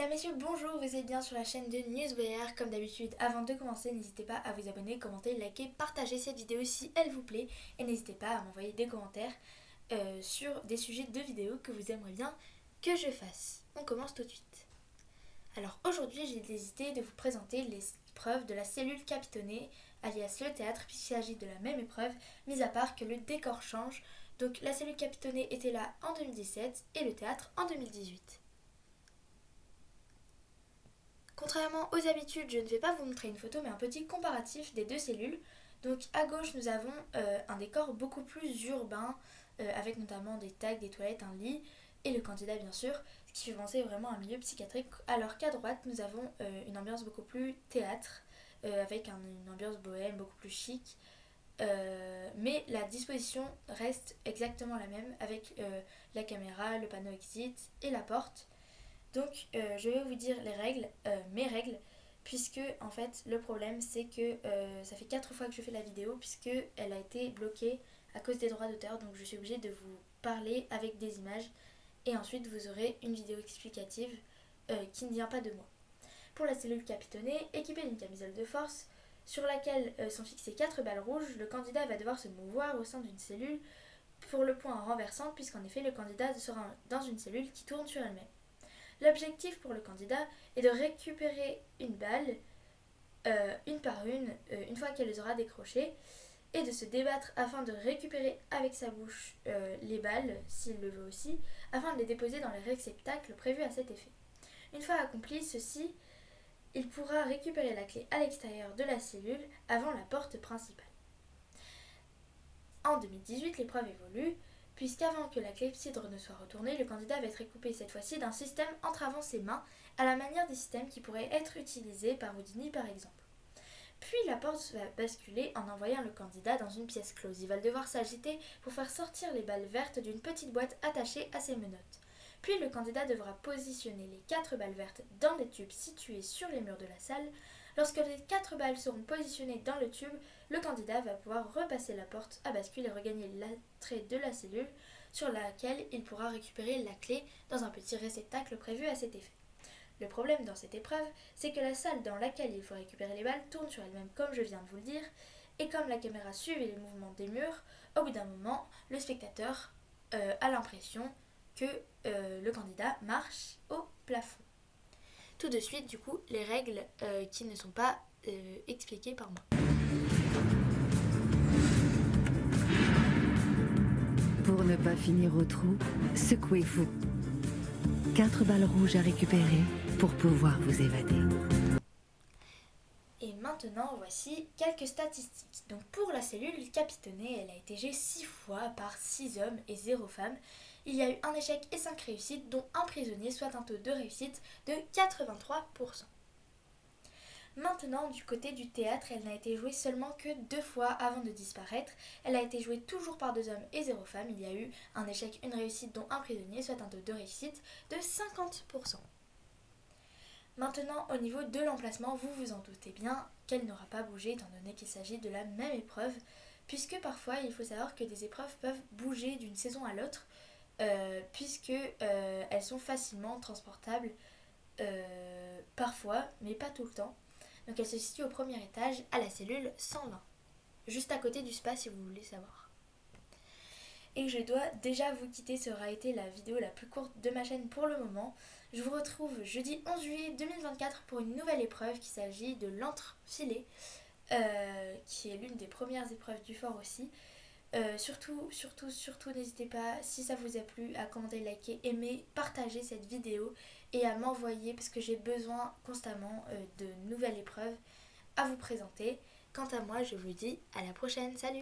Mesdames, Messieurs, bonjour, vous êtes bien sur la chaîne de NewsBR. Comme d'habitude, avant de commencer, n'hésitez pas à vous abonner, commenter, liker, partager cette vidéo si elle vous plaît. Et n'hésitez pas à m'envoyer des commentaires sur des sujets de vidéos que vous aimeriez bien que je fasse. On commence tout de suite. Alors aujourd'hui, j'ai décidé de vous présenter les épreuves de la cellule capitonnée, alias le théâtre, puisqu'il s'agit de la même épreuve, mis à part que le décor change. Donc la cellule capitonnée était là en 2017 et le théâtre en 2018. Contrairement aux habitudes, je ne vais pas vous montrer une photo mais un petit comparatif des deux cellules. Donc à gauche nous avons un décor beaucoup plus urbain avec notamment des tags, des toilettes, un lit et le candidat bien sûr, ce qui fait penser vraiment à un milieu psychiatrique, alors qu'à droite nous avons une ambiance beaucoup plus théâtre avec une ambiance bohème beaucoup plus chic. Mais la disposition reste exactement la même avec la caméra, le panneau exit et la porte. Donc je vais vous dire mes règles, puisque en fait le problème c'est que ça fait 4 fois que je fais la vidéo puisque elle a été bloquée à cause des droits d'auteur, donc je suis obligée de vous parler avec des images et ensuite vous aurez une vidéo explicative qui ne vient pas de moi. Pour la cellule capitonnée, équipée d'une camisole de force sur laquelle sont fixées 4 balles rouges, le candidat va devoir se mouvoir au sein d'une cellule pour le point en renversant, puisqu'en effet le candidat sera dans une cellule qui tourne sur elle-même. L'objectif pour le candidat est de récupérer une balle, une par une fois qu'elle les aura décrochées, et de se débattre afin de récupérer avec sa bouche les balles, s'il le veut aussi, afin de les déposer dans les réceptacles prévus à cet effet. Une fois accompli ceci, il pourra récupérer la clé à l'extérieur de la cellule avant la porte principale. En 2018, l'épreuve évolue, puisqu'avant que la clepsydre ne soit retournée, le candidat va être équipé cette fois-ci d'un système entravant ses mains, à la manière des systèmes qui pourraient être utilisés par Houdini par exemple. Puis la porte va basculer en envoyant le candidat dans une pièce close. Il va devoir s'agiter pour faire sortir les balles vertes d'une petite boîte attachée à ses menottes. Puis le candidat devra positionner les 4 balles vertes dans des tubes situés sur les murs de la salle. Lorsque les 4 balles seront positionnées dans le tube, le candidat va pouvoir repasser la porte à bascule et regagner l'entrée de la cellule sur laquelle il pourra récupérer la clé dans un petit réceptacle prévu à cet effet. Le problème dans cette épreuve, c'est que la salle dans laquelle il faut récupérer les balles tourne sur elle-même comme je viens de vous le dire, et comme la caméra suivait les mouvements des murs, au bout d'un moment, le spectateur a l'impression que le candidat marche au plafond. Tout de suite, du coup, les règles qui ne sont pas expliquées par moi. Pour ne pas finir au trou, secouez-vous. 4 balles rouges à récupérer pour pouvoir vous évader. Et maintenant, voici quelques statistiques. Donc pour la cellule capitonnée, elle a été jouée 6 fois par 6 hommes et 0 femmes. Il y a eu un échec et 5 réussites, dont un prisonnier, soit un taux de réussite de 83%. Maintenant, du côté du théâtre, elle n'a été jouée seulement que 2 fois avant de disparaître. Elle a été jouée toujours par 2 hommes et 0 femmes. Il y a eu un échec, une réussite, dont un prisonnier, soit un taux de réussite de 50%. Maintenant, au niveau de l'emplacement, vous vous en doutez bien qu'elle n'aura pas bougé étant donné qu'il s'agit de la même épreuve, puisque parfois il faut savoir que des épreuves peuvent bouger d'une saison à l'autre, puisque elles sont facilement transportables parfois, mais pas tout le temps. Donc elle se situe au premier étage à la cellule 120, juste à côté du spa si vous voulez savoir. Et je dois déjà vous quitter, ça aura été la vidéo la plus courte de ma chaîne pour le moment. Je vous retrouve jeudi 11 juillet 2024 pour une nouvelle épreuve qui s'agit de l'entre-filet, qui est l'une des premières épreuves du fort aussi. Surtout, n'hésitez pas, si ça vous a plu, à commenter, liker, aimer, partager cette vidéo et à m'envoyer, parce que j'ai besoin constamment de nouvelles épreuves à vous présenter. Quant à moi, je vous dis à la prochaine, salut!